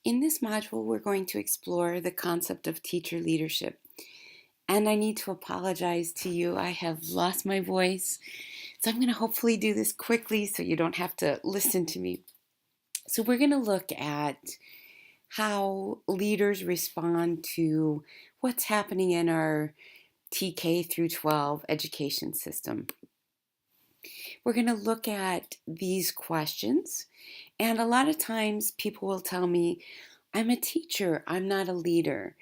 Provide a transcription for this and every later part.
In this module, we're going to explore the concept of teacher leadership. And I need to apologize to you. I have lost my voice. So I'm going to hopefully do this quickly so you don't have to listen to me. So we're going to look at how leaders respond to what's happening in our TK through 12 education system. We're going to look at these questions. And a lot of times people will tell me, I'm a teacher, I'm not a leader.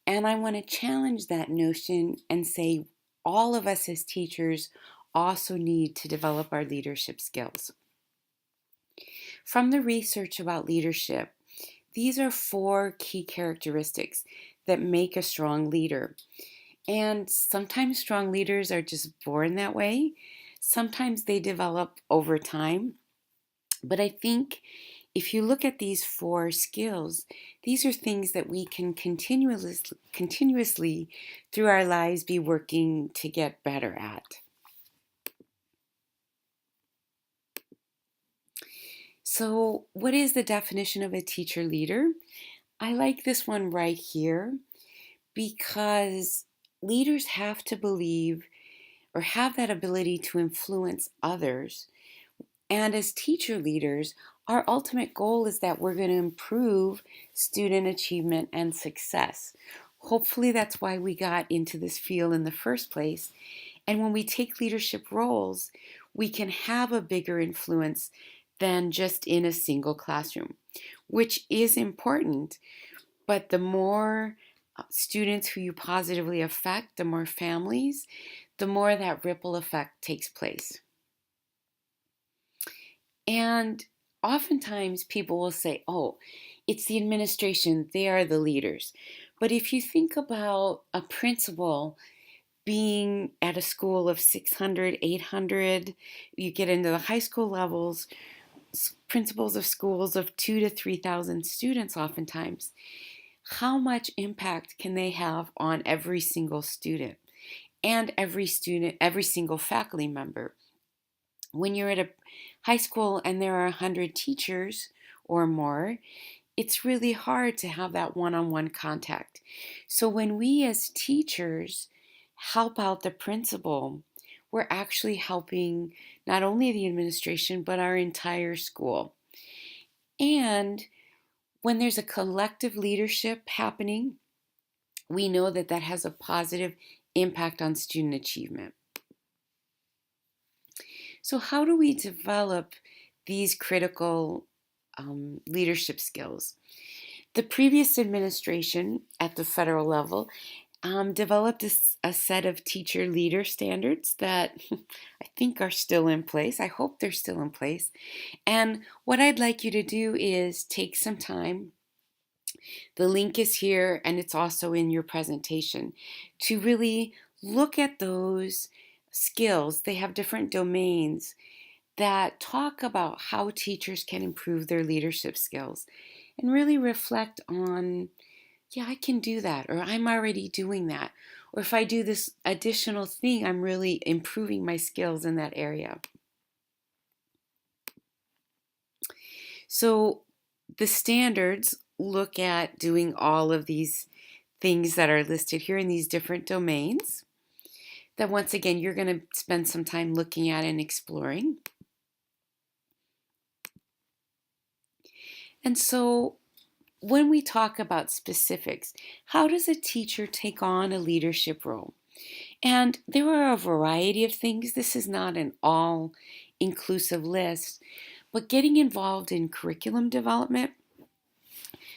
And I want to challenge that notion and say all of us as teachers also need to develop our leadership skills. From the research about leadership, these are 4 key characteristics that make a strong leader. And sometimes strong leaders are just born that way. Sometimes they develop over time. But I think if you look at these 4 skills, these are things that we can continuously through our lives be working to get better at. So, what is the definition of a teacher leader? I like this one right here because leaders have to believe or have that ability to influence others. And as teacher leaders, our ultimate goal is that we're going to improve student achievement and success. Hopefully, that's why we got into this field in the first place. And when we take leadership roles, we can have a bigger influence than just in a single classroom, which is important. But the more students who you positively affect, the more families, the more that ripple effect takes place. And oftentimes people will say, oh, it's the administration, they are the leaders. But if you think about a principal being at a school of 600, 800, you get into the high school levels, principals of schools of 2,000 to 3,000 students oftentimes, how much impact can they have on every single student and every single faculty member? When you're at a high school and there are 100 teachers or more, it's really hard to have that one-on-one contact. So when we as teachers help out the principal, we're actually helping not only the administration, but our entire school. And when there's a collective leadership happening, we know that that has a positive impact on student achievement. So how do we develop these critical leadership skills? The previous administration at the federal level developed a set of teacher leader standards that I think are still in place. I hope they're still in place. And what I'd like you to do is take some time. The link is here and it's also in your presentation to really look at those skills. They have different domains that talk about how teachers can improve their leadership skills and really reflect on, yeah, I can do that, or I'm already doing that, or if I do this additional thing, I'm really improving my skills in that area. So the standards look at doing all of these things that are listed here in these different domains that once again you're going to spend some time looking at and exploring. And so when we talk about specifics, how does a teacher take on a leadership role? And there are a variety of things. This is not an all-inclusive list, but getting involved in curriculum development.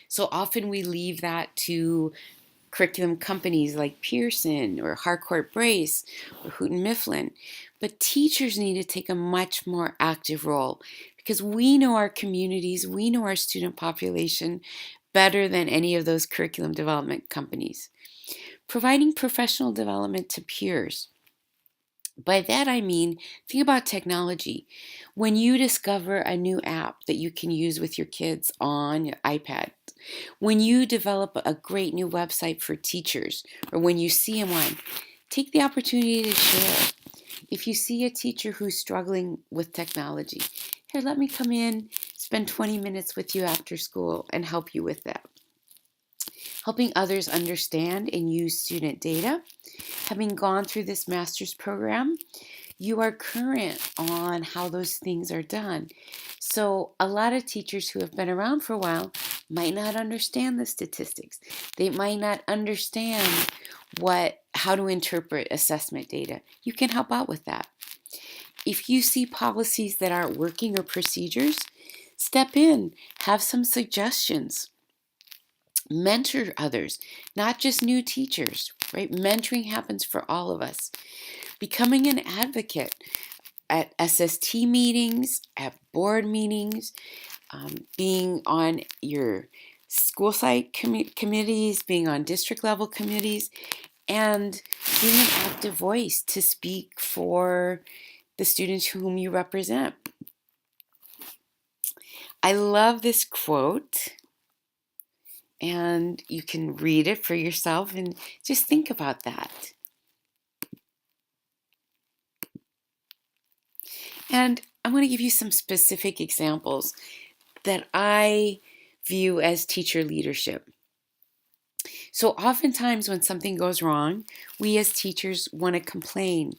So often we leave that to curriculum companies like Pearson or Harcourt Brace or Houghton Mifflin. But teachers need to take a much more active role because we know our communities, we know our student population better than any of those curriculum development companies. Providing professional development to peers. By that I mean, think about technology. When you discover a new app that you can use with your kids on your iPad, when you develop a great new website for teachers, or when you see one, take the opportunity to share. If you see a teacher who's struggling with technology, here, let me come in, spend 20 minutes with you after school and help you with that. Helping others understand and use student data. Having gone through this master's program, you are current on how those things are done. So a lot of teachers who have been around for a while might not understand the statistics. They might not understand how to interpret assessment data. You can help out with that. If you see policies that aren't working or procedures, step in, have some suggestions. Mentor others, not just new teachers, right? Mentoring happens for all of us. Becoming an advocate at SST meetings, at board meetings, being on your school site committees, being on district level committees, and being an active voice to speak for the students whom you represent. I love this quote, and you can read it for yourself and just think about that. And I want to give you some specific examples that I view as teacher leadership. So oftentimes when something goes wrong, we as teachers want to complain,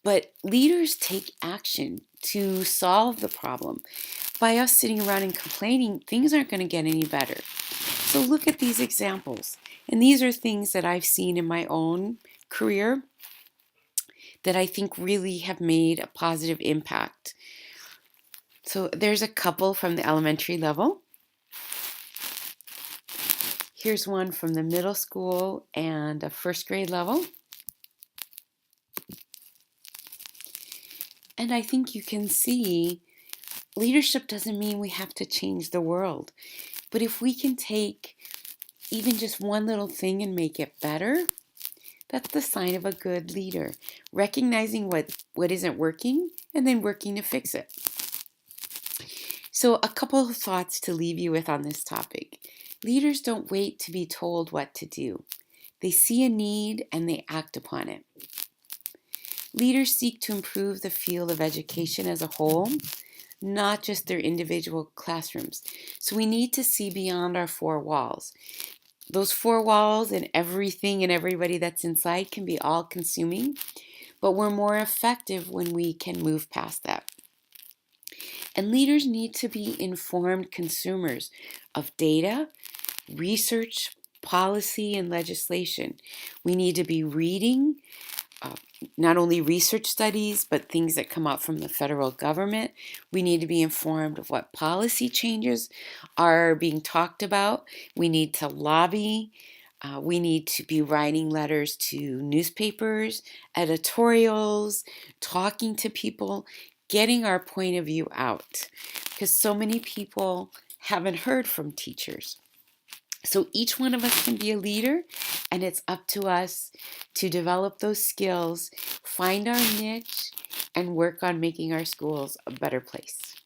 but leaders take action to solve the problem. By us sitting around and complaining, things aren't going to get any better. So look at these examples. And these are things that I've seen in my own career that I think really have made a positive impact. So there's a couple from the elementary level. Here's one from the middle school and a first grade level. And I think you can see leadership doesn't mean we have to change the world. But if we can take even just one little thing and make it better, that's the sign of a good leader. Recognizing what isn't working and then working to fix it. So a couple of thoughts to leave you with on this topic. Leaders don't wait to be told what to do. They see a need and they act upon it. Leaders seek to improve the field of education as a whole, not just their individual classrooms. So we need to see beyond our four walls. Those four walls and everything and everybody that's inside can be all consuming, but we're more effective when we can move past that. And leaders need to be informed consumers of data, research, policy, and legislation. We need to be reading not only research studies, but things that come out from the federal government. We need to be informed of what policy changes are being talked about. We need to lobby. We need to be writing letters to newspapers, editorials, talking to people, getting our point of view out, because so many people haven't heard from teachers. So each one of us can be a leader, and it's up to us to develop those skills, find our niche, and work on making our schools a better place.